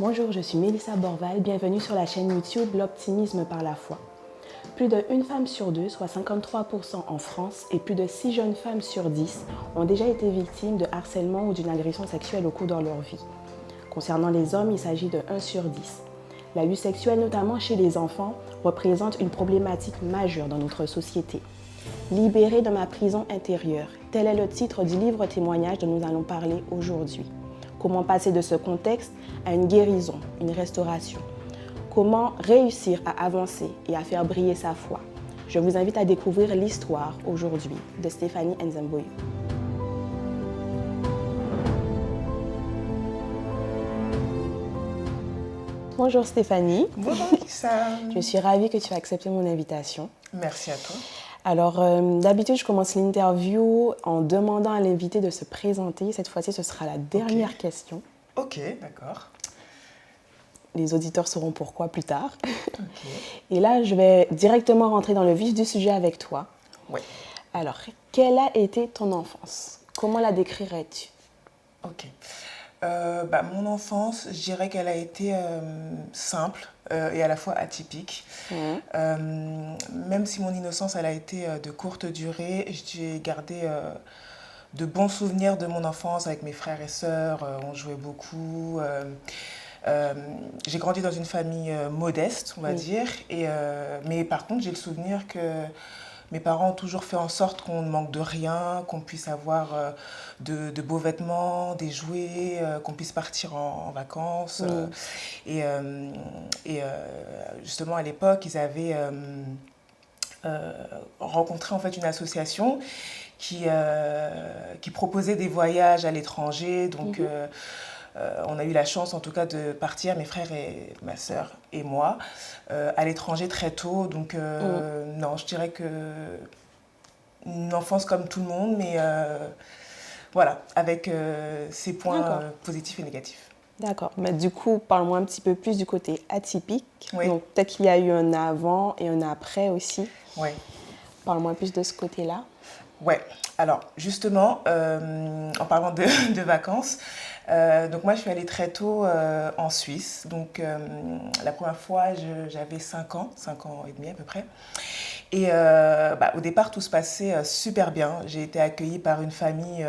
Bonjour, je suis Mélissa Borval, bienvenue sur la chaîne YouTube L'Optimisme par la foi. Plus d'une femme sur deux, soit 53% en France, et plus de 6 jeunes femmes sur 10 ont déjà été victimes de harcèlement ou d'une agression sexuelle au cours de leur vie. Concernant les hommes, il s'agit de 1 sur 10. L'abus sexuel, notamment chez les enfants, représente une problématique majeure dans notre société. Libérée de ma prison intérieure, tel est le titre du livre témoignage dont nous allons parler aujourd'hui. Comment passer de ce contexte à une guérison, une restauration? Comment réussir à avancer et à faire briller sa foi? Je vous invite à découvrir l'histoire aujourd'hui de Stéphanie Nzemboyo. Bonjour Stéphanie. Bonjour Lisa. Je suis ravie que tu aies accepté mon invitation. Merci à toi. Alors, d'habitude, je commence l'interview en demandant à l'invité de se présenter. Cette fois-ci, ce sera la dernière question. Ok, d'accord. Les auditeurs sauront pourquoi plus tard. Ok. Et là, je vais directement rentrer dans le vif du sujet avec toi. Oui. Alors, quelle a été ton enfance? Comment la décrirais-tu? Ok. Mon enfance, je dirais qu'elle a été simple et à la fois atypique. Même si mon innocence, elle a été de courte durée, j'ai gardé de bons souvenirs de mon enfance avec mes frères et sœurs. On jouait beaucoup. J'ai grandi dans une famille modeste, on va dire. Mais par contre, j'ai le souvenir que mes parents ont toujours fait en sorte qu'on ne manque de rien, qu'on puisse avoir de beaux vêtements, des jouets, qu'on puisse partir en vacances. Justement, à l'époque, ils avaient rencontré en fait une association qui proposait des voyages à l'étranger. Donc, on a eu la chance en tout cas de partir, mes frères et ma sœur et moi, à l'étranger très tôt. Donc non, je dirais que une enfance comme tout le monde, mais voilà, avec ses points positifs et négatifs. D'accord, mais du coup, parle-moi un petit peu plus du côté atypique. Oui. Donc peut-être qu'il y a eu un avant et un après aussi. Oui. Parle-moi plus de ce côté-là. Ouais, alors justement, en parlant de vacances, donc moi je suis allée très tôt en Suisse. Donc la première fois j'avais 5 ans et demi à peu près. Et au départ tout se passait super bien. J'ai été accueillie par une famille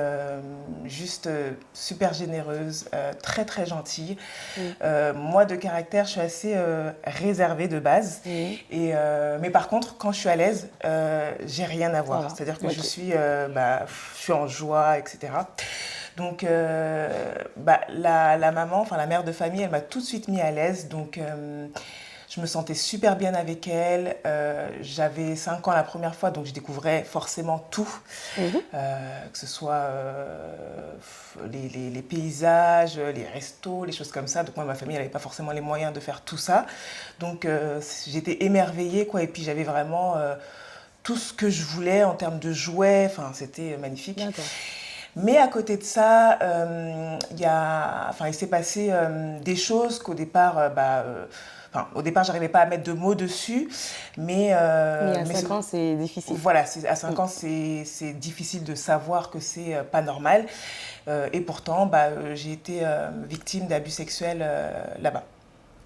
juste super généreuse, très très gentille. Moi de caractère je suis assez réservée de base. Mais par contre quand je suis à l'aise, j'ai rien à voir. C'est-à-dire que je suis en joie, etc. Donc la maman, enfin la mère de famille, elle m'a tout de suite mis à l'aise. Donc je me sentais super bien avec elle. J'avais 5 ans la première fois, donc je découvrais forcément tout. Que ce soit les paysages, les restos, les choses comme ça. Donc moi, ma famille, elle n'avait pas forcément les moyens de faire tout ça. Donc j'étais émerveillée, quoi. Et puis j'avais vraiment tout ce que je voulais en termes de jouets. Enfin, c'était magnifique. D'accord. Mais à côté de ça, il s'est passé des choses qu'au départ, au départ, j'arrivais pas à mettre de mots dessus, mais à 5 ans, c'est difficile. Voilà, à 5 ans, c'est difficile de savoir que c'est pas normal. Et pourtant, j'ai été victime d'abus sexuels là-bas.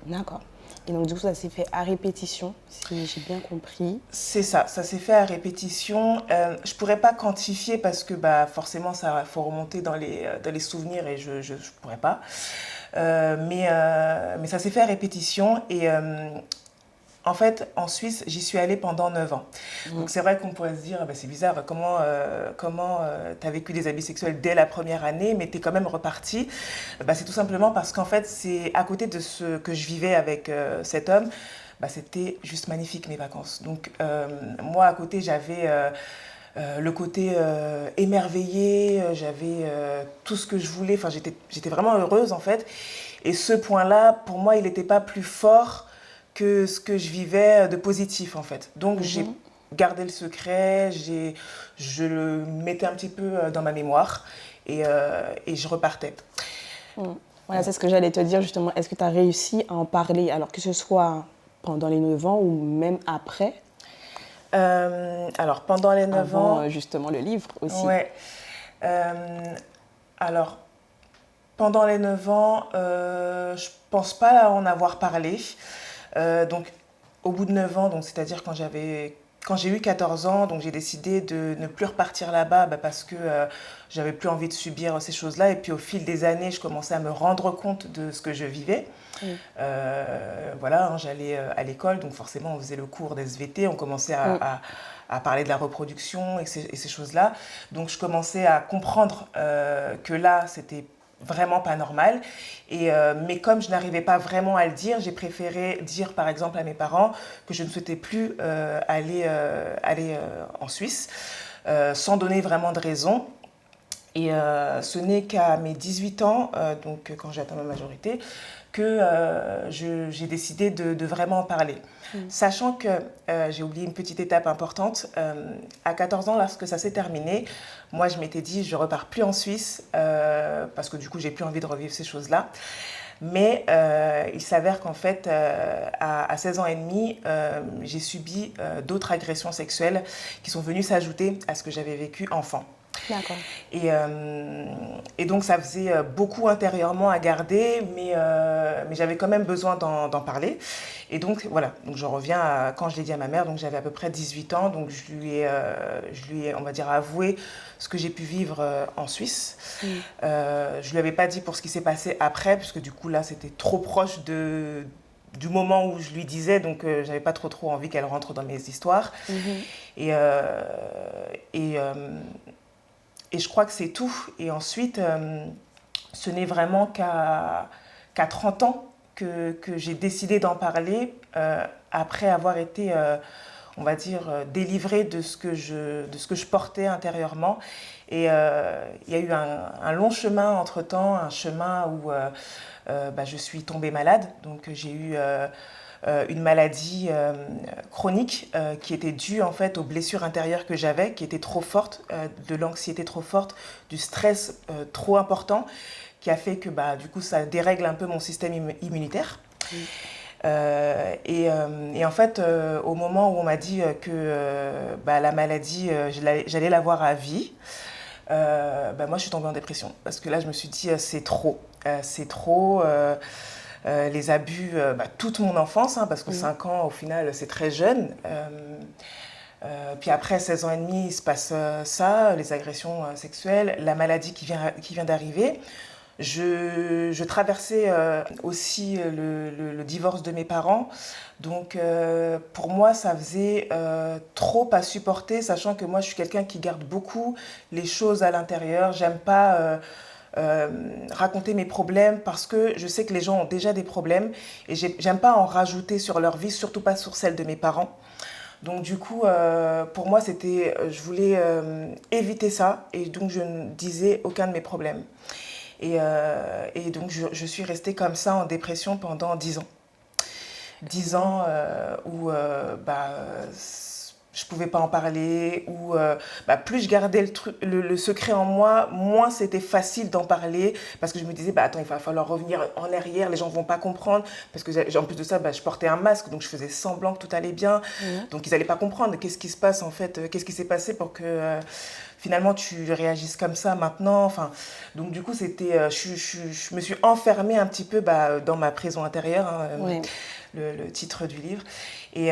D'accord. Et donc, du coup, ça s'est fait à répétition, si j'ai bien compris. C'est ça s'est fait à répétition. Je pourrais pas quantifier parce que forcément, ça faut remonter dans les souvenirs et je pourrais pas. Mais ça s'est fait à répétition et en fait, en Suisse, j'y suis allée pendant 9 ans. Donc c'est vrai qu'on pourrait se dire, c'est bizarre, comment tu as vécu des abus sexuels dès la première année, mais tu es quand même repartie. C'est tout simplement parce qu'en fait, c'est à côté de ce que je vivais avec cet homme, c'était juste magnifique mes vacances. Donc moi, à côté, j'avais le côté émerveillé, j'avais tout ce que je voulais, enfin, j'étais vraiment heureuse en fait. Et ce point-là, pour moi, il n'était pas plus fort que ce que je vivais de positif en fait. Donc j'ai gardé le secret, je le mettais un petit peu dans ma mémoire et je repartais. Voilà, c'est ce que j'allais te dire justement. Est-ce que tu as réussi à en parler, alors que ce soit pendant les 9 ans ou même après? Alors pendant les 9 ans... justement le livre aussi. Ouais. Alors pendant les 9 ans, je pense pas en avoir parlé. Donc, au bout de 9 ans, donc, c'est-à-dire quand j'ai eu 14 ans, donc j'ai décidé de ne plus repartir là-bas parce que j'avais plus envie de subir ces choses-là. Et puis au fil des années, je commençais à me rendre compte de ce que je vivais. Voilà, j'allais à l'école, donc forcément on faisait le cours d'SVT, on commençait à parler de la reproduction et ces choses-là. Donc je commençais à comprendre que là, c'était vraiment pas normal. Mais comme je n'arrivais pas vraiment à le dire, j'ai préféré dire par exemple à mes parents que je ne souhaitais plus aller en Suisse, sans donner vraiment de raison. Et ce n'est qu'à mes 18 ans, donc quand j'ai atteint ma majorité, que j'ai décidé de vraiment en parler. Sachant que j'ai oublié une petite étape importante, à 14 ans, lorsque ça s'est terminé, moi je m'étais dit je ne repars plus en Suisse parce que du coup j'ai plus envie de revivre ces choses-là. Mais il s'avère qu'en fait, à 16 ans et demi, j'ai subi d'autres agressions sexuelles qui sont venues s'ajouter à ce que j'avais vécu enfant. D'accord. Et donc ça faisait beaucoup intérieurement à garder, mais j'avais quand même besoin d'en parler. Et donc voilà, donc je reviens à quand je l'ai dit à ma mère, donc j'avais à peu près 18 ans, donc je lui ai, on va dire, avoué ce que j'ai pu vivre en Suisse. Je lui avais pas dit pour ce qui s'est passé après, puisque du coup là c'était trop proche du moment où je lui disais, donc j'avais pas trop envie qu'elle rentre dans mes histoires. Et je crois que c'est tout. Et ensuite, ce n'est vraiment qu'à 30 ans que j'ai décidé d'en parler, après avoir été, on va dire, délivrée de ce que je portais intérieurement. Et il y a eu un long chemin entre-temps, un chemin où je suis tombée malade. Donc j'ai eu une maladie chronique qui était due en fait aux blessures intérieures que j'avais, qui étaient trop fortes, de l'anxiété trop forte, du stress trop important, qui a fait que du coup ça dérègle un peu mon système immunitaire. Et en fait, au moment où on m'a dit que la maladie, j'allais l'avoir à vie, moi je suis tombée en dépression. Parce que là je me suis dit c'est trop. C'est trop. Les abus, toute mon enfance, parce que 5 ans, au final, c'est très jeune. Puis après 16 ans et demi, il se passe ça, les agressions sexuelles, la maladie qui vient d'arriver. Je traversais aussi le divorce de mes parents. Donc pour moi, ça faisait trop à supporter, sachant que moi, je suis quelqu'un qui garde beaucoup les choses à l'intérieur. J'aime pas... raconter mes problèmes parce que je sais que les gens ont déjà des problèmes et j'aime pas en rajouter sur leur vie, surtout pas sur celle de mes parents. Donc du coup, pour moi, je voulais éviter ça et donc je ne disais aucun de mes problèmes. Et donc je suis restée comme ça en dépression pendant 10 ans. 10 ans où je pouvais pas en parler, ou plus je gardais le secret en moi, moins c'était facile d'en parler, parce que je me disais, attends, il va falloir revenir en arrière, les gens vont pas comprendre, parce que en plus de ça, je portais un masque, donc je faisais semblant que tout allait bien, donc ils allaient pas comprendre qu'est-ce qui se passe en fait, qu'est-ce qui s'est passé pour que finalement tu réagisses comme ça maintenant, enfin, donc du coup c'était, je me suis enfermée un petit peu dans ma prison intérieure, le titre du livre. Et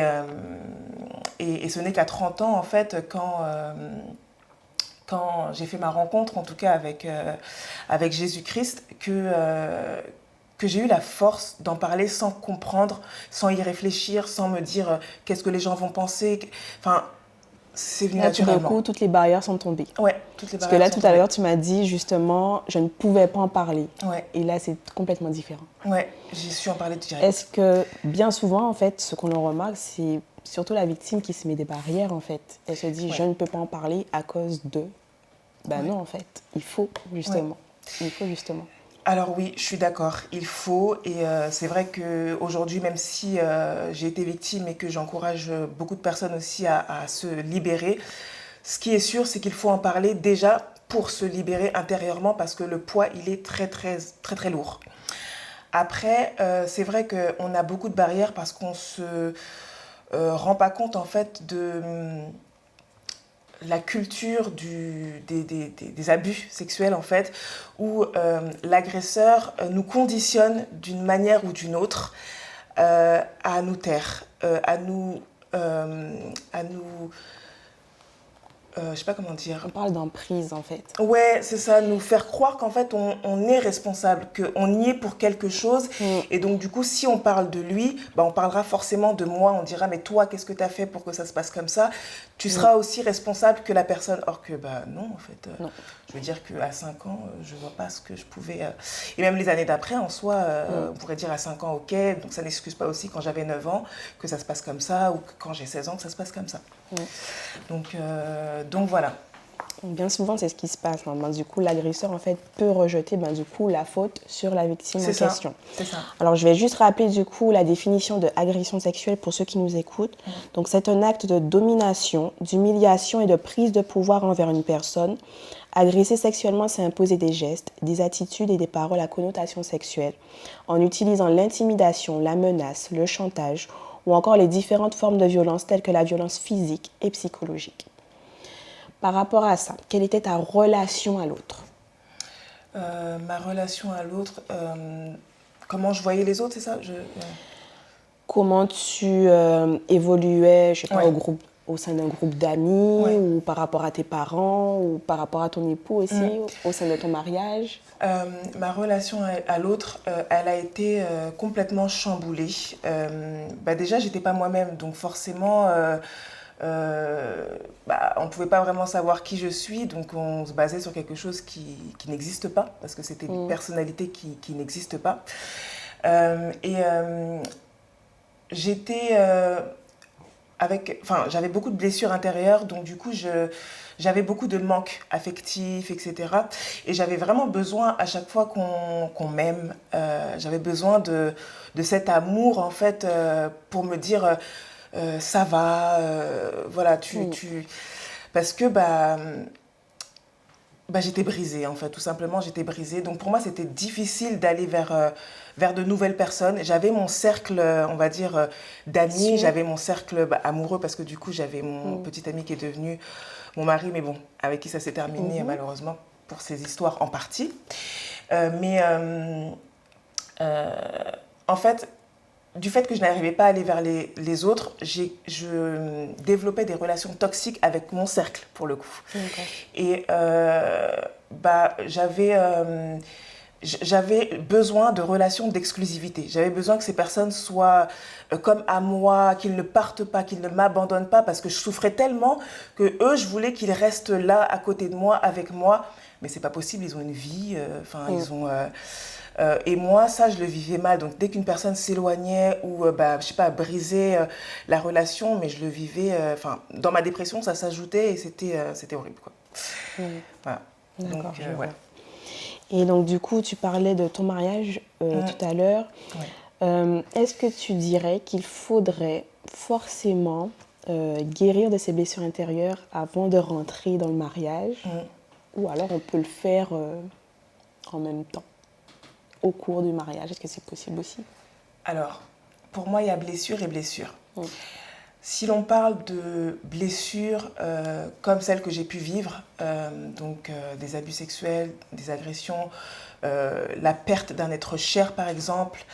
ce n'est qu'à 30 ans, en fait, quand j'ai fait ma rencontre, en tout cas avec Jésus-Christ, que j'ai eu la force d'en parler sans comprendre, sans y réfléchir, sans me dire qu'est-ce que les gens vont penser. Enfin, c'est venu naturellement. Tout d'un coup, toutes les barrières sont tombées. Ouais, toutes les barrières. Parce que là, tout à l'heure, tu m'as dit justement, je ne pouvais pas en parler. Ouais. Et là, c'est complètement différent. Ouais, j'ai su en parler direct. Est-ce que, bien souvent, en fait, ce qu'on en remarque, c'est surtout la victime qui se met des barrières, en fait. Elle se dit, je ne peux pas en parler à cause de... non, en fait, il faut, justement. Il faut, justement. Alors oui, je suis d'accord, il faut, et c'est vrai qu'aujourd'hui, même si j'ai été victime et que j'encourage beaucoup de personnes aussi à se libérer, ce qui est sûr, c'est qu'il faut en parler déjà pour se libérer intérieurement, parce que le poids, il est très lourd. Après, c'est vrai qu'on a beaucoup de barrières parce qu'on se rend pas compte en fait la culture des abus sexuels, en fait, où l'agresseur nous conditionne d'une manière ou d'une autre à nous taire, à nous je sais pas comment dire. On parle d'emprise en fait. Ouais, c'est ça, nous faire croire qu'en fait on est responsable, qu'on y est pour quelque chose. Et donc du coup, si on parle de lui, bah, on parlera forcément de moi, on dira mais toi, qu'est-ce que tu as fait pour que ça se passe comme ça? Tu seras aussi responsable que la personne. Or que bah non, en fait. Non. Je veux dire qu'à 5 ans, je vois pas ce que je pouvais... Et même les années d'après, en soi, on pourrait dire à 5 ans, ok, donc ça n'excuse pas aussi quand j'avais 9 ans que ça se passe comme ça, ou que quand j'ai 16 ans que ça se passe comme ça. Donc voilà. Bien souvent, c'est ce qui se passe. Hein. Ben, du coup, l'agresseur en fait peut rejeter du coup la faute sur la victime en question. C'est ça. Alors, je vais juste rappeler du coup la définition de agression sexuelle pour ceux qui nous écoutent. Donc, c'est un acte de domination, d'humiliation et de prise de pouvoir envers une personne. Agresser sexuellement, c'est imposer des gestes, des attitudes et des paroles à connotation sexuelle en utilisant l'intimidation, la menace, le chantage ou encore les différentes formes de violence telles que la violence physique et psychologique. Par rapport à ça, quelle était ta relation à l'autre? Ma relation à l'autre, comment je voyais les autres, c'est ça? Comment tu évoluais, je sais pas, au sein d'un groupe d'amis ou par rapport à tes parents ou par rapport à ton époux aussi, au sein de ton mariage? Ma relation à l'autre, elle a été complètement chamboulée. Déjà, j'étais pas moi-même, donc forcément... on ne pouvait pas vraiment savoir qui je suis, donc on se basait sur quelque chose qui n'existe pas, parce que c'était une personnalité qui n'existe pas. J'étais j'avais beaucoup de blessures intérieures, donc du coup j'avais beaucoup de manques affectifs, etc. Et j'avais vraiment besoin à chaque fois qu'on m'aime, j'avais besoin de cet amour en fait pour me dire ça va, voilà, parce que j'étais brisée en fait, tout simplement j'étais brisée. Donc pour moi c'était difficile d'aller vers de nouvelles personnes. J'avais mon cercle, on va dire, d'amis, j'avais mon cercle amoureux parce que du coup j'avais mon petit ami qui est devenu mon mari, mais bon, avec qui ça s'est terminé malheureusement pour ces histoires en partie. En fait, du fait que je n'arrivais pas à aller vers les autres, je développais des relations toxiques avec mon cercle, pour le coup. Okay. Et j'avais besoin de relations d'exclusivité. J'avais besoin que ces personnes soient comme à moi, qu'ils ne partent pas, qu'ils ne m'abandonnent pas, parce que je souffrais tellement que eux, je voulais qu'ils restent là, à côté de moi, avec moi. Mais c'est pas possible, ils ont une vie, ils ont... et moi, ça, je le vivais mal. Donc, dès qu'une personne s'éloignait ou, je sais pas, brisait la relation, mais je le vivais... dans ma dépression, ça s'ajoutait et c'était horrible, quoi. Voilà. D'accord, donc, ouais. Et donc, du coup, tu parlais de ton mariage tout à l'heure. Ouais. Est-ce que tu dirais qu'il faudrait forcément guérir de ses blessures intérieures avant de rentrer dans le mariage ou alors on peut le faire en même temps, au cours du mariage? Est-ce que c'est possible aussi? Alors, pour moi, il y a blessure et blessure. Si l'on parle de blessures comme celles que j'ai pu vivre, des abus sexuels, des agressions, la perte d'un être cher par exemple,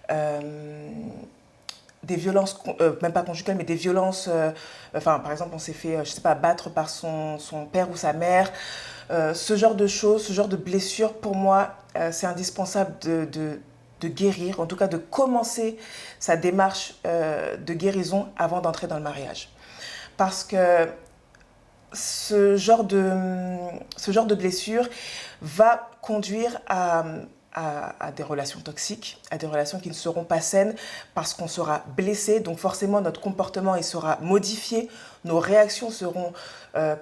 des violences, même pas conjugales, mais des violences, par exemple on s'est fait, je sais pas, battre par son père ou sa mère, ce genre de choses, ce genre de blessures, pour moi, c'est indispensable de guérir, en tout cas de commencer sa démarche de guérison avant d'entrer dans le mariage. Parce que ce genre de blessure va conduire à des relations toxiques, à des relations qui ne seront pas saines parce qu'on sera blessé. Donc forcément, notre comportement il sera modifié, nos réactions seront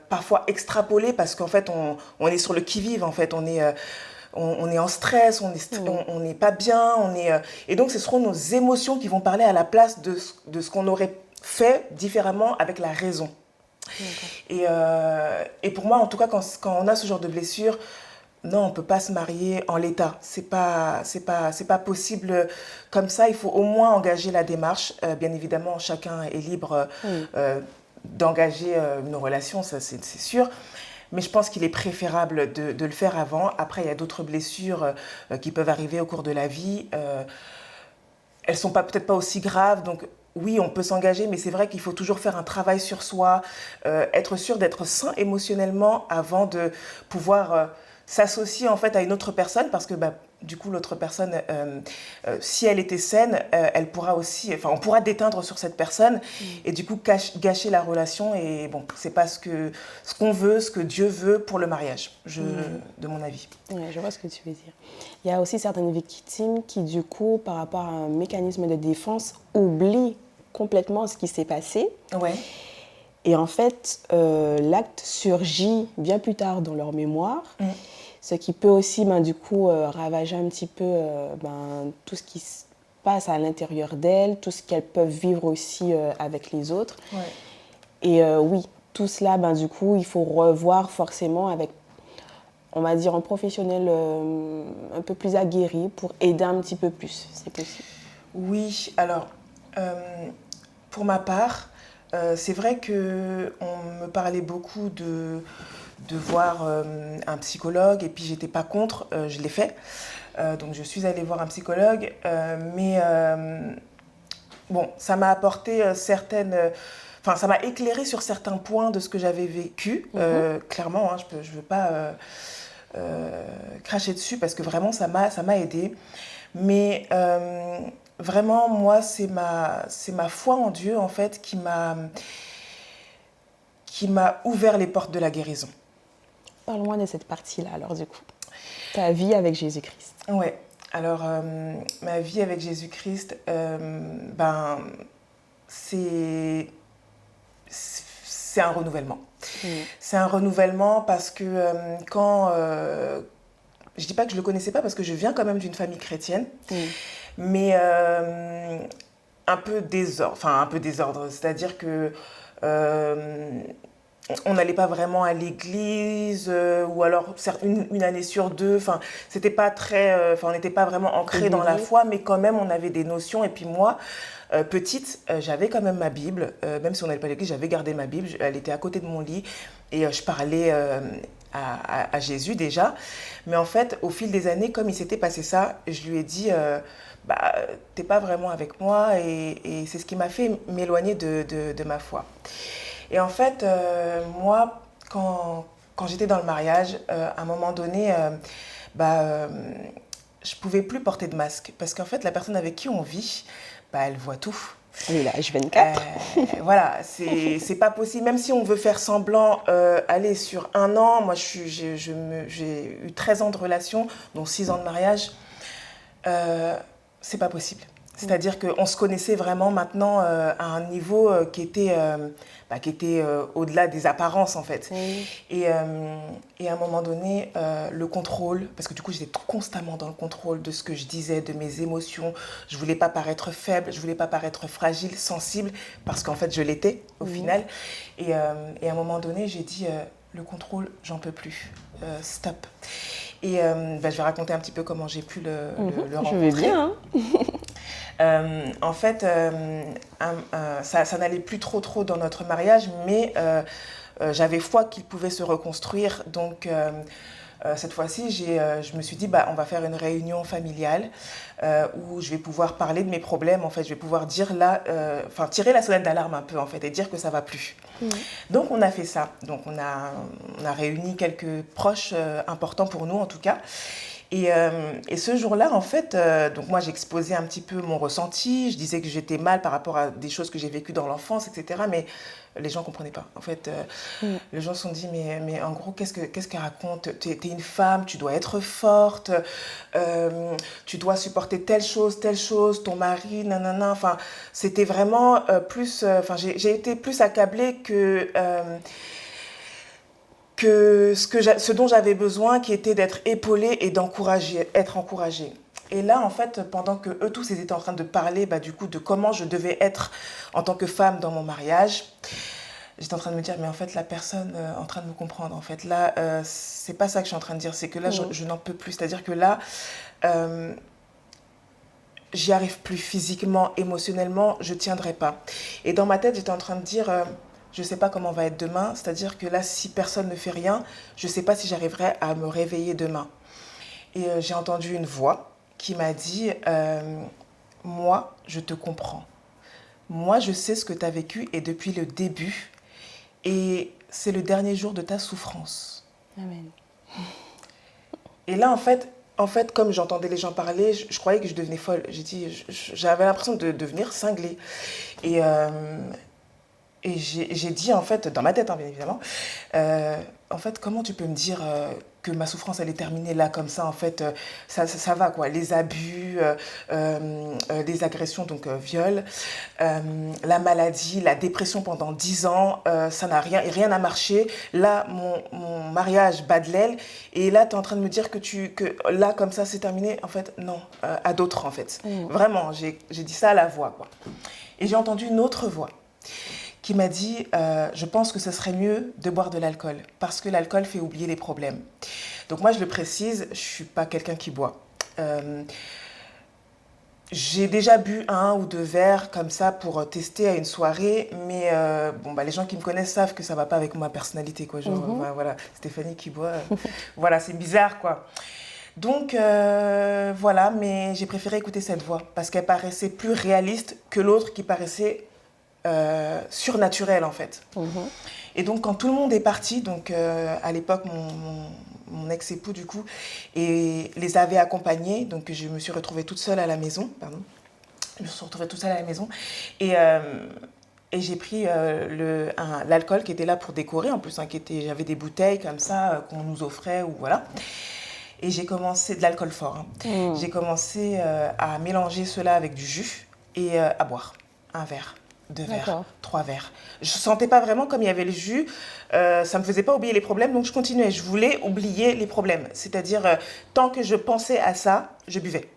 parfois extrapolées parce qu'en fait, on est sur le qui-vive, en fait, on est en stress, on n'est pas bien, et donc ce seront nos émotions qui vont parler à la place de ce qu'on aurait fait différemment avec la raison. Et pour moi, en tout cas, quand on a ce genre de blessure, non, on ne peut pas se marier en l'état. C'est pas possible comme ça. Il faut au moins engager la démarche. Bien évidemment, chacun est libre d'engager une relation, ça c'est sûr. Mais je pense qu'il est préférable de le faire avant. Après, il y a d'autres blessures qui peuvent arriver au cours de la vie. Elles ne sont peut-être pas aussi graves, donc oui, on peut s'engager, mais c'est vrai qu'il faut toujours faire un travail sur soi, être sûr d'être sain émotionnellement avant de pouvoir s'associer en fait à une autre personne, parce que du coup l'autre personne, si elle était saine, elle pourra aussi, enfin on pourra déteindre sur cette personne et du coup gâcher la relation, et bon, c'est pas ce qu'on veut, ce que Dieu veut pour le mariage, de mon avis. Ouais, je vois ce que tu veux dire. Il y a aussi certaines victimes qui du coup, par rapport à un mécanisme de défense, oublient complètement ce qui s'est passé. Ouais. Et en fait, l'acte surgit bien plus tard dans leur mémoire, ce qui peut aussi, du coup, ravager un petit peu tout ce qui se passe à l'intérieur d'elles, tout ce qu'elles peuvent vivre aussi avec les autres. Ouais. Et oui, tout cela, du coup, il faut revoir forcément avec, on va dire, un professionnel un peu plus aguerri pour aider un petit peu plus, c'est possible. Oui, alors, pour ma part, c'est vrai qu'on me parlait beaucoup de voir un psychologue, et puis j'étais pas contre, je l'ai fait. Donc je suis allée voir un psychologue, mais bon, ça m'a apporté enfin, ça m'a éclairé sur certains points de ce que j'avais vécu, clairement, hein, je veux pas cracher dessus, parce que vraiment ça m'a aidée. Mais vraiment, moi, c'est ma foi en Dieu, en fait, qui m'a ouvert les portes de la guérison. Parle-moi de cette partie-là, alors, du coup. Ta vie avec Jésus-Christ. Ouais. Alors, ma vie avec Jésus-Christ, c'est un renouvellement. C'est un renouvellement parce que quand... je dis pas que je le connaissais pas, parce que je viens quand même d'une famille chrétienne, mais un peu désordre, c'est-à-dire que on n'allait pas vraiment à l'église, ou alors une année sur deux, enfin c'était pas très, on n'était pas vraiment ancré dans la foi, mais quand même on avait des notions. Et puis moi, petite, j'avais quand même ma Bible, même si on n'allait pas à l'église, j'avais gardé ma Bible, elle était à côté de mon lit, et je parlais à Jésus déjà. Mais en fait, au fil des années, comme il s'était passé ça, je lui ai dit, t'es pas vraiment avec moi, et c'est ce qui m'a fait m'éloigner de ma foi. Et en fait, moi, quand j'étais dans le mariage, à un moment donné, je pouvais plus porter de masque, parce qu'en fait, la personne avec qui on vit, elle voit tout. Oui, là, H24. Voilà, c'est pas possible. Même si on veut faire semblant, aller sur 1 an, moi j'ai eu 13 ans de relation, dont 6 ans de mariage, c'est pas possible. C'est-à-dire qu'on se connaissait vraiment maintenant à un niveau qui était au-delà des apparences, en fait. Et à un moment donné, le contrôle, parce que du coup j'étais constamment dans le contrôle de ce que je disais, de mes émotions. Je voulais pas paraître faible, je voulais pas paraître fragile, sensible, parce qu'en fait je l'étais au final. Et à un moment donné, j'ai dit, le contrôle, j'en peux plus, stop. Et je vais raconter un petit peu comment j'ai pu le rencontrer. Je vais bien, en fait, ça n'allait plus trop dans notre mariage, mais j'avais foi qu'il pouvait se reconstruire. Donc, cette fois-ci, je me suis dit, on va faire une réunion familiale où je vais pouvoir parler de mes problèmes. En fait, je vais pouvoir dire tirer la sonnette d'alarme un peu, en fait, et dire que ça va plus. Donc, on a fait ça. Donc, on a réuni quelques proches importants pour nous, en tout cas. Et ce jour-là, en fait, donc moi j'exposais un petit peu mon ressenti, je disais que j'étais mal par rapport à des choses que j'ai vécues dans l'enfance, etc. Mais les gens ne comprenaient pas. En fait, les gens se sont dit, mais en gros, qu'est-ce qu'elle raconte? T'es une femme, tu dois être forte, tu dois supporter telle chose, ton mari, nanana. Enfin, c'était vraiment plus... j'ai été plus accablée que ce dont j'avais besoin, qui était d'être épaulée et être encouragée. Et là, en fait, pendant que eux tous ils étaient en train de parler, du coup, de comment je devais être en tant que femme dans mon mariage, j'étais en train de me dire, mais en fait, la personne en train de me comprendre, en fait, là, c'est pas ça que je suis en train de dire, c'est que là, je n'en peux plus. C'est-à-dire que là, j'y arrive plus physiquement, émotionnellement, je tiendrai pas. Et dans ma tête, j'étais en train de dire... je ne sais pas comment va être demain. C'est-à-dire que là, si personne ne fait rien, je ne sais pas si j'arriverai à me réveiller demain. Et j'ai entendu une voix qui m'a dit moi, je te comprends. Moi, je sais ce que tu as vécu et depuis le début. Et c'est le dernier jour de ta souffrance. Amen. Et là, en fait, comme j'entendais les gens parler, je croyais que je devenais folle. J'avais l'impression de devenir cinglée. Et, j'ai dit, en fait, dans ma tête, hein, bien évidemment, en fait, comment tu peux me dire que ma souffrance, elle est terminée là, comme ça, en fait, ça va, quoi. Les abus, les agressions, donc viol, la maladie, la dépression pendant 10 ans, ça n'a rien n'a marché. Là, mon mariage bat de l'aile, et là, tu es en train de me dire que là, comme ça, c'est terminé. En fait, non, à d'autres, en fait. Vraiment, j'ai dit ça à la voix, quoi. Et j'ai entendu une autre voix qui m'a dit je pense que ce serait mieux de boire de l'alcool parce que l'alcool fait oublier les problèmes. Donc moi, je le précise, je ne suis pas quelqu'un qui boit. J'ai déjà bu 1 ou 2 verres comme ça pour tester à une soirée, mais les gens qui me connaissent savent que ça ne va pas avec ma personnalité, quoi. Genre, voilà, Stéphanie qui boit, voilà, c'est bizarre, quoi. Donc voilà, mais j'ai préféré écouter cette voix parce qu'elle paraissait plus réaliste que l'autre qui paraissait surnaturel en fait. Et donc quand tout le monde est parti, donc à l'époque mon ex-époux du coup et les avait accompagnés, donc je me suis retrouvée toute seule à la maison, et j'ai pris l'alcool qui était là pour décorer en plus, hein, j'avais des bouteilles comme ça qu'on nous offrait ou voilà. Et j'ai commencé de l'alcool fort. Hein. J'ai commencé à mélanger cela avec du jus et à boire 1 verre. 2 verres, 3 verres. Je ne sentais pas vraiment comme il y avait le jus, ça ne me faisait pas oublier les problèmes, donc je continuais. Je voulais oublier les problèmes, c'est-à-dire tant que je pensais à ça, je buvais.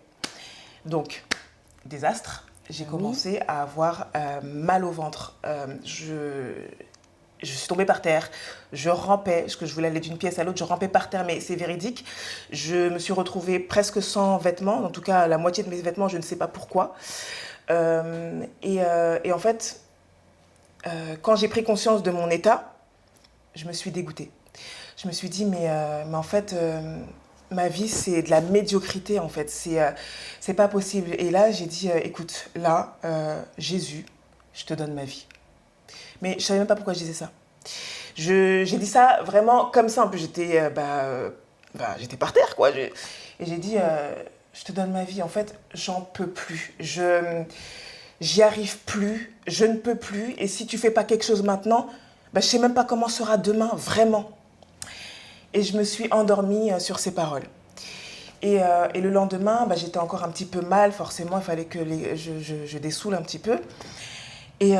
Donc, désastre, j'ai commencé à avoir mal au ventre. Je suis tombée par terre, je rampais, parce que je voulais aller d'une pièce à l'autre, je rampais par terre, mais c'est véridique. Je me suis retrouvée presque sans vêtements, en tout cas la moitié de mes vêtements, je ne sais pas pourquoi. Et en fait, quand j'ai pris conscience de mon état, je me suis dégoûtée. Je me suis dit, mais en fait, ma vie, c'est de la médiocrité, en fait. C'est pas possible. Et là, j'ai dit, écoute, là, Jésus, je te donne ma vie. Mais je ne savais même pas pourquoi je disais ça. J'ai dit ça vraiment comme ça. En plus, j'étais par terre, quoi. Et j'ai dit... je te donne ma vie, en fait, j'en peux plus. J'y arrive plus, je ne peux plus. Et si tu fais pas quelque chose maintenant, je sais même pas comment sera demain, vraiment. Et je me suis endormie sur ces paroles. Et le lendemain, j'étais encore un petit peu mal, forcément, il fallait que je dessoule un petit peu. Et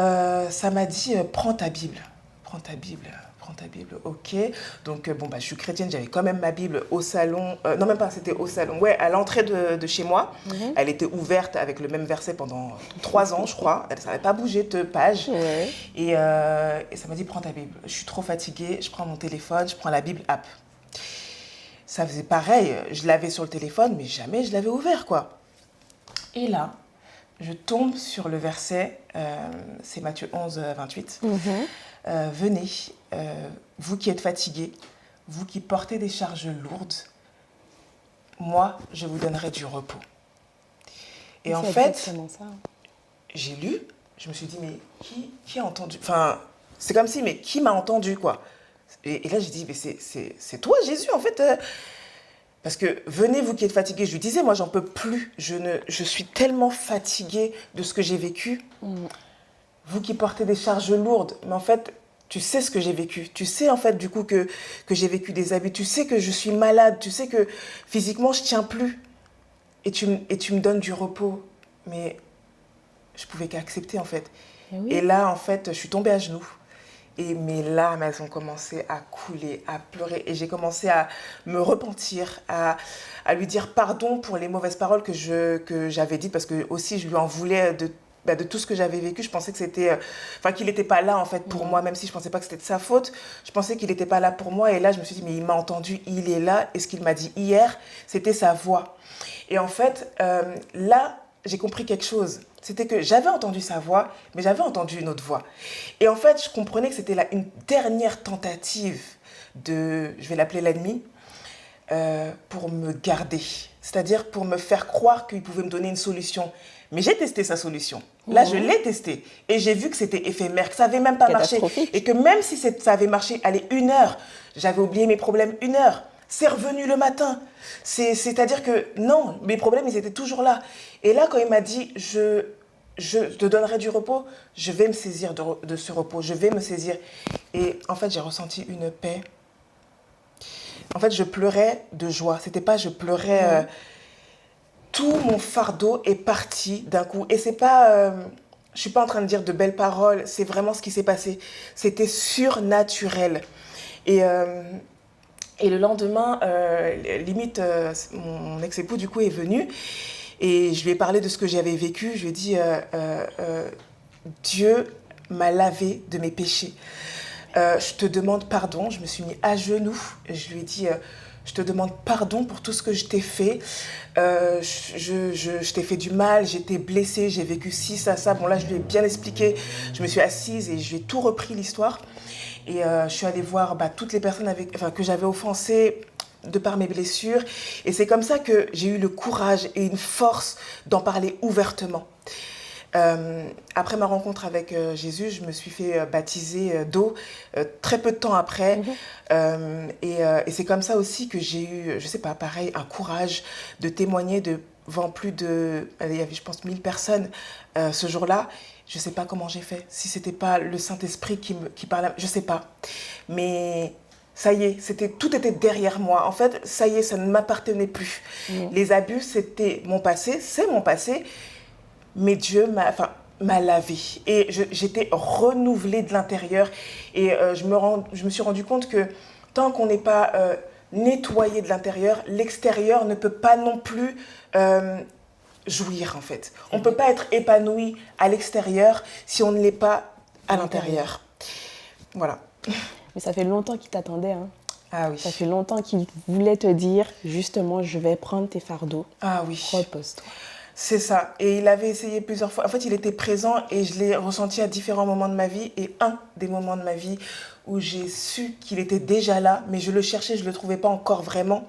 ça m'a dit, prends ta Bible, ok. Donc, je suis chrétienne, j'avais quand même ma Bible au salon. Non, même pas, c'était au salon. Ouais, à l'entrée de chez moi. Elle était ouverte avec le même verset pendant 3 ans, je crois. Ça n'avait pas bougé de page. Et ça m'a dit, prends ta Bible. Je suis trop fatiguée, je prends mon téléphone, je prends la Bible app. Ça faisait pareil, je l'avais sur le téléphone, mais jamais je l'avais ouvert, quoi. Et là, je tombe sur le verset, c'est Matthieu 11, 28. Venez, vous qui êtes fatigués, vous qui portez des charges lourdes, moi, je vous donnerai du repos. Et en fait, ça. J'ai lu, je me suis dit, mais qui a entendu? Enfin, c'est comme si, mais qui m'a entendu, quoi? Et là, j'ai dit, mais c'est toi, Jésus, en fait. Parce que, venez, vous qui êtes fatigués, je lui disais, moi, j'en peux plus. Je suis tellement fatiguée de ce que j'ai vécu. Vous qui portez des charges lourdes, mais en fait, tu sais ce que j'ai vécu. Tu sais, en fait, du coup, que j'ai vécu des abus. Tu sais que je suis malade. Tu sais que physiquement, je tiens plus. Et tu me donnes du repos. Mais je pouvais qu'accepter, en fait. Et là, en fait, je suis tombée à genoux. Et mes larmes, elles ont commencé à couler, à pleurer. Et j'ai commencé à me repentir, à lui dire pardon pour les mauvaises paroles que j'avais dites. Parce que aussi, je lui en voulais de tout ce que j'avais vécu. Je pensais que c'était... qu'il n'était pas là, en fait, pour moi. Même si je ne pensais pas que c'était de sa faute. Je pensais qu'il n'était pas là pour moi. Et là, je me suis dit, mais il m'a entendu, il est là. Et ce qu'il m'a dit hier, c'était sa voix. Et en fait, là, j'ai compris quelque chose. C'était que j'avais entendu sa voix, mais j'avais entendu une autre voix. Et en fait, je comprenais que c'était une dernière tentative de, je vais l'appeler l'ennemi, pour me garder. C'est-à-dire pour me faire croire qu'il pouvait me donner une solution. Mais j'ai testé sa solution. Là, je l'ai testé. Et j'ai vu que c'était éphémère, que ça n'avait même pas marché. Et que même si ça avait marché, allez, 1 heure, j'avais oublié mes problèmes 1 heure. C'est revenu le matin. C'est-à-dire que non, mes problèmes, ils étaient toujours là. Et là, quand il m'a dit, je te donnerai du repos, je vais me saisir de ce repos, je vais me saisir. Et en fait, j'ai ressenti une paix. En fait, je pleurais de joie. C'était pas je pleurais... tout mon fardeau est parti d'un coup. Et c'est pas... je suis pas en train de dire de belles paroles. C'est vraiment ce qui s'est passé. C'était surnaturel. Et le lendemain, limite, mon ex-époux, du coup, est venu. Et je lui ai parlé de ce que j'avais vécu. Je lui ai dit, Dieu m'a lavé de mes péchés. Je te demande pardon. Je me suis mis à genoux. Je lui ai dit, je te demande pardon pour tout ce que je t'ai fait. Je t'ai fait du mal, j'étais blessée, j'ai vécu ci, ça. Bon, là, je lui ai bien expliqué. Je me suis assise et je lui ai tout repris l'histoire. Et je suis allée voir toutes les personnes que j'avais offensées de par mes blessures. Et c'est comme ça que j'ai eu le courage et une force d'en parler ouvertement. Après ma rencontre avec Jésus, je me suis fait baptiser d'eau très peu de temps après. Et c'est comme ça aussi que j'ai eu, je sais pas, pareil, un courage de témoigner devant plus de, il y avait je pense 1000 personnes ce jour-là. Je sais pas comment j'ai fait. Si c'était pas le Saint-Esprit qui parlait, je sais pas. Mais ça y est, tout était derrière moi. En fait, ça y est, ça ne m'appartenait plus. Les abus, c'était mon passé, c'est mon passé. Mais Dieu m'a lavé et j'étais renouvelée de l'intérieur et je me suis rendu compte que tant qu'on n'est pas nettoyé de l'intérieur, l'extérieur ne peut pas non plus jouir en fait. On ne peut pas être épanoui à l'extérieur si on ne l'est pas à l'intérieur. Voilà. Mais ça fait longtemps qu'il t'attendait, hein. Ah oui. Ça fait longtemps qu'il voulait te dire, justement, je vais prendre tes fardeaux. Ah oui. Repose-toi. C'est ça. Et il avait essayé plusieurs fois. En fait, il était présent et je l'ai ressenti à différents moments de ma vie. Et un des moments de ma vie où j'ai su qu'il était déjà là, mais je le cherchais, je ne le trouvais pas encore vraiment,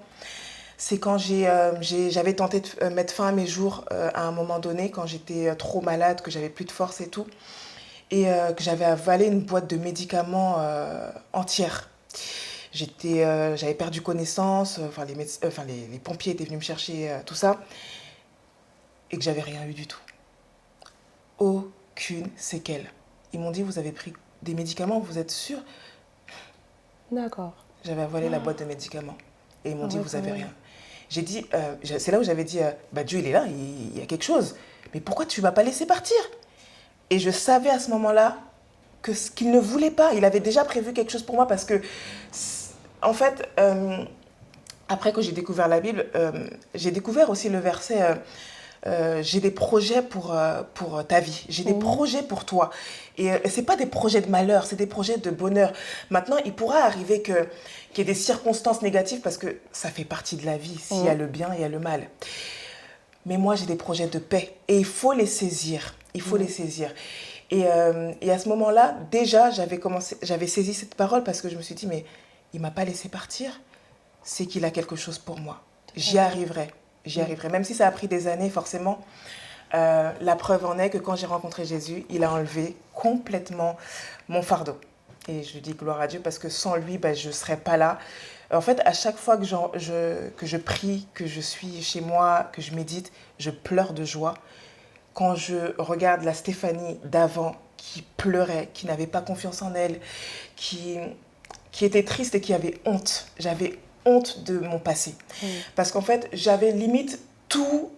c'est quand j'avais tenté de mettre fin à mes jours à un moment donné, quand j'étais trop malade, que j'avais plus de force et tout, et que j'avais avalé une boîte de médicaments entière. J'avais perdu connaissance, les pompiers étaient venus me chercher, tout ça. Et que j'avais rien eu du tout. Aucune séquelle. Ils m'ont dit, vous avez pris des médicaments, vous êtes sûr? D'accord. J'avais avalé la boîte de médicaments. Et ils m'ont dit, vous avez rien. J'ai dit, c'est là où j'avais dit, Dieu il est là, il y a quelque chose. Mais pourquoi tu ne m'as pas laissé partir? Et je savais à ce moment-là qu'il ne voulait pas. Il avait déjà prévu quelque chose pour moi parce que, en fait, après que j'ai découvert la Bible, j'ai découvert aussi le verset... j'ai des projets pour ta vie, j'ai des projets pour toi. Et ce n'est pas des projets de malheur, c'est des projets de bonheur. Maintenant, il pourra arriver qu'il y ait des circonstances négatives parce que ça fait partie de la vie. S'il y a le bien, il y a le mal. Mais moi, j'ai des projets de paix et il faut les saisir. Il faut les saisir. Et à ce moment-là, déjà, j'avais saisi cette parole parce que je me suis dit, mais il ne m'a pas laissé partir, c'est qu'il a quelque chose pour moi. J'y arriverai. J'y arriverai. Même si ça a pris des années, forcément, la preuve en est que quand j'ai rencontré Jésus, il a enlevé complètement mon fardeau. Et je lui dis gloire à Dieu parce que sans lui, je ne serais pas là. En fait, à chaque fois que je prie, que je suis chez moi, que je médite, je pleure de joie. Quand je regarde la Stéphanie d'avant qui pleurait, qui n'avait pas confiance en elle, qui était triste et qui avait honte, j'avais honte de mon passé. Parce qu'en fait, j'avais limite tout,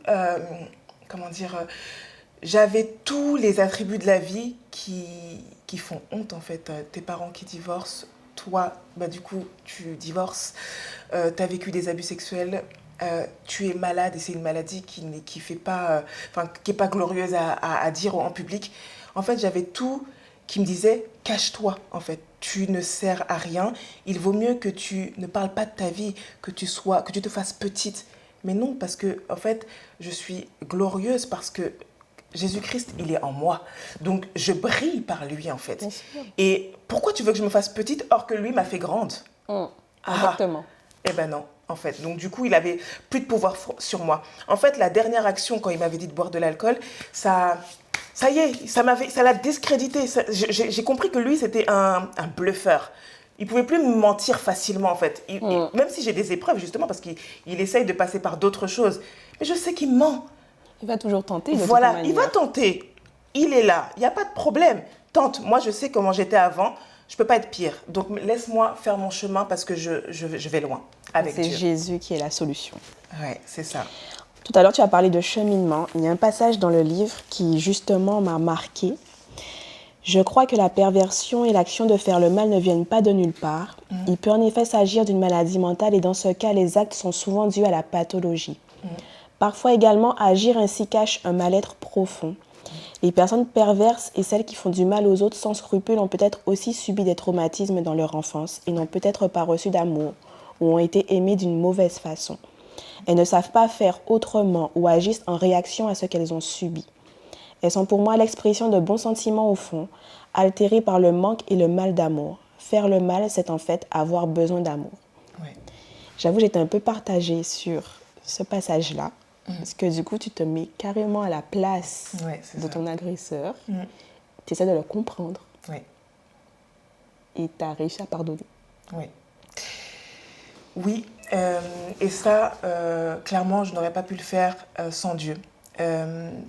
j'avais tous les attributs de la vie qui font honte en fait. Tes parents qui divorcent, toi, du coup, tu divorces, tu as vécu des abus sexuels, tu es malade et c'est une maladie qui est pas glorieuse à dire en public. En fait, j'avais tout qui me disait cache-toi en fait. Tu ne sers à rien. Il vaut mieux que tu ne parles pas de ta vie, que tu te fasses petite. Mais non, parce que, en fait, je suis glorieuse parce que Jésus-Christ, il est en moi. Donc, je brille par lui, en fait. Bien sûr. Et pourquoi tu veux que je me fasse petite or que lui m'a fait grande? Exactement. Eh ben non, en fait. Donc, du coup, il avait plus de pouvoir sur moi. En fait, la dernière action, quand il m'avait dit de boire de l'alcool, ça y est, ça l'a discrédité. J'ai compris que lui, c'était un bluffeur. Il pouvait plus me mentir facilement, en fait. Même si j'ai des épreuves, justement, parce qu'il essaye de passer par d'autres choses. Mais je sais qu'il ment. Il va toujours tenter de toute Voilà, manière. il va tenter. Il est là. Il n'y a pas de problème. Tente. Moi, je sais comment j'étais avant. Je ne peux pas être pire. Donc, laisse-moi faire mon chemin parce que je vais loin avec Dieu. C'est Jésus qui est la solution. Ouais, c'est ça. Tout à l'heure, tu as parlé de cheminement. Il y a un passage dans le livre qui, justement, m'a marqué. Je crois que la perversion et l'action de faire le mal ne viennent pas de nulle part. Il peut en effet s'agir d'une maladie mentale et dans ce cas, les actes sont souvent dus à la pathologie. Parfois également, agir ainsi cache un mal-être profond. Les personnes perverses et celles qui font du mal aux autres sans scrupule ont peut-être aussi subi des traumatismes dans leur enfance et n'ont peut-être pas reçu d'amour ou ont été aimées d'une mauvaise façon. Elles ne savent pas faire autrement ou agissent en réaction à ce qu'elles ont subi. Elles sont pour moi l'expression de bons sentiments au fond, altérés par le manque et le mal d'amour. Faire le mal, c'est en fait avoir besoin d'amour. Ouais. J'avoue, j'étais un peu partagée sur ce passage-là, parce que du coup, tu te mets carrément à la place de ton agresseur, tu essaies de le comprendre, et tu as réussi à pardonner. Oui, et ça, clairement, je n'aurais pas pu le faire sans Dieu.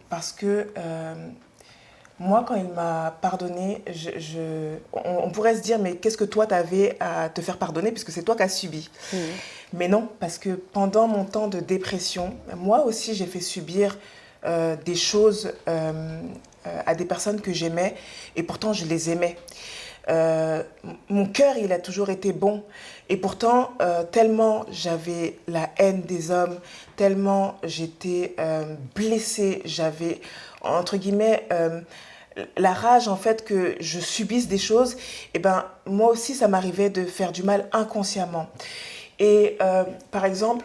Parce que moi, quand il m'a pardonné, on pourrait se dire, mais qu'est-ce que toi, tu avais à te faire pardonner, puisque c'est toi qui as subi. Mais non, parce que pendant mon temps de dépression, moi aussi, j'ai fait subir des choses à des personnes que j'aimais, et pourtant, je les aimais. Mon cœur, il a toujours été bon. Et pourtant, tellement j'avais la haine des hommes, tellement j'étais blessée, j'avais, entre guillemets, la rage, en fait, que je subisse des choses, et ben, moi aussi, ça m'arrivait de faire du mal inconsciemment. Et par exemple,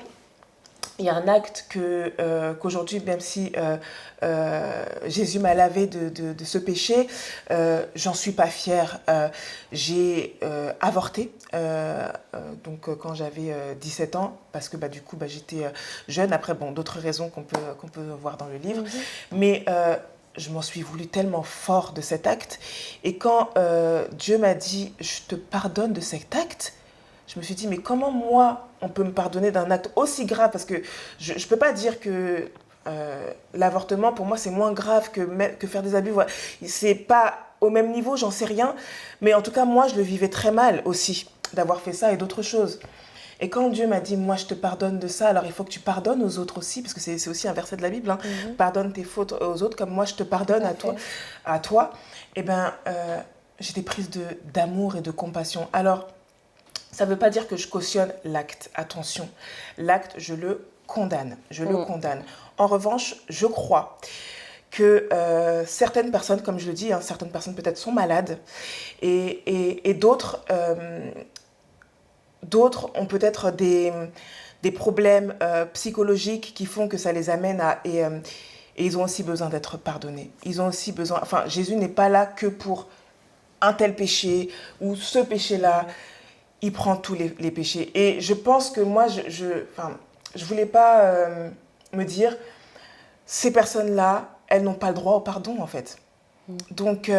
il y a un acte qu'aujourd'hui, même si Jésus m'a lavé de ce péché, j'en suis pas fière. J'ai avorté donc, quand j'avais 17 ans, parce que du coup, j'étais jeune. Après, bon, d'autres raisons qu'on peut voir dans le livre. Mais je m'en suis voulu tellement fort de cet acte. Et quand Dieu m'a dit « Je te pardonne de cet acte », je me suis dit, mais comment moi, on peut me pardonner d'un acte aussi grave? Parce que je ne peux pas dire que l'avortement, pour moi, c'est moins grave que faire des abus. Voilà. C'est pas au même niveau, j'en sais rien. Mais en tout cas, moi, je le vivais très mal aussi, d'avoir fait ça et d'autres choses. Et quand Dieu m'a dit, moi, je te pardonne de ça, alors il faut que tu pardonnes aux autres aussi, parce que c'est aussi un verset de la Bible, pardonne tes fautes aux autres, comme moi, je te pardonne à toi. Et bien, j'étais prise d'amour et de compassion. Alors, ça ne veut pas dire que je cautionne l'acte. Attention, l'acte, je le condamne. Je le condamne. En revanche, je crois que certaines personnes, comme je le dis, certaines personnes peut-être sont malades et d'autres ont peut-être des problèmes psychologiques qui font que ça les amène à... Et ils ont aussi besoin d'être pardonnés. Ils ont aussi besoin... Enfin, Jésus n'est pas là que pour un tel péché ou ce péché-là. Il prend tous les péchés. Et je pense que moi, je voulais pas me dire, ces personnes-là, elles n'ont pas le droit au pardon, en fait. Donc,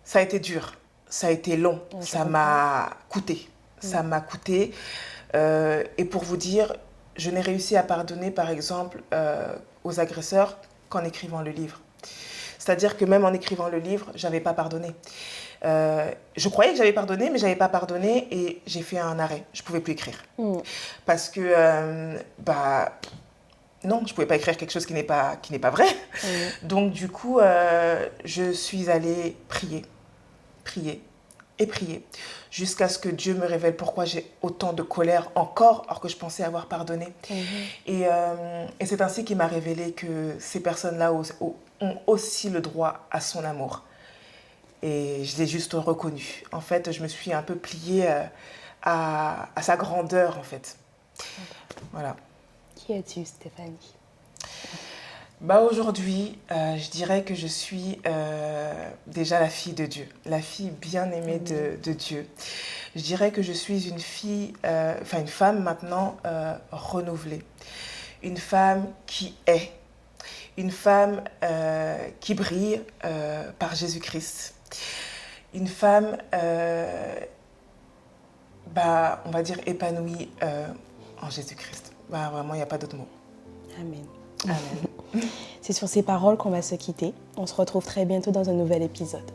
ça a été dur, ça a été long, ça m'a coûté. Ça m'a coûté. Et pour vous dire, je n'ai réussi à pardonner, par exemple, aux agresseurs qu'en écrivant le livre. C'est-à-dire que même en écrivant le livre, je n'avais pas pardonné. Je croyais que j'avais pardonné, mais je n'avais pas pardonné et j'ai fait un arrêt. Je ne pouvais plus écrire. Parce que, non, je ne pouvais pas écrire quelque chose qui n'est pas vrai. Donc, du coup, je suis allée prier, jusqu'à ce que Dieu me révèle pourquoi j'ai autant de colère encore, alors que je pensais avoir pardonné. Et c'est ainsi qu'il m'a révélé que ces personnes-là ont aussi le droit à son amour. Et je l'ai juste reconnu. En fait, je me suis un peu pliée à sa grandeur, en fait. Voilà. Qui es-tu, Stéphanie? Aujourd'hui, je dirais que je suis déjà la fille de Dieu, la fille bien-aimée de Dieu. Je dirais que je suis une fille, une femme maintenant renouvelée, une femme qui est, une femme qui brille par Jésus-Christ, une femme, on va dire, épanouie en Jésus-Christ. Vraiment, il n'y a pas d'autre mot. Amen. Amen. C'est sur ces paroles qu'on va se quitter. On se retrouve très bientôt dans un nouvel épisode.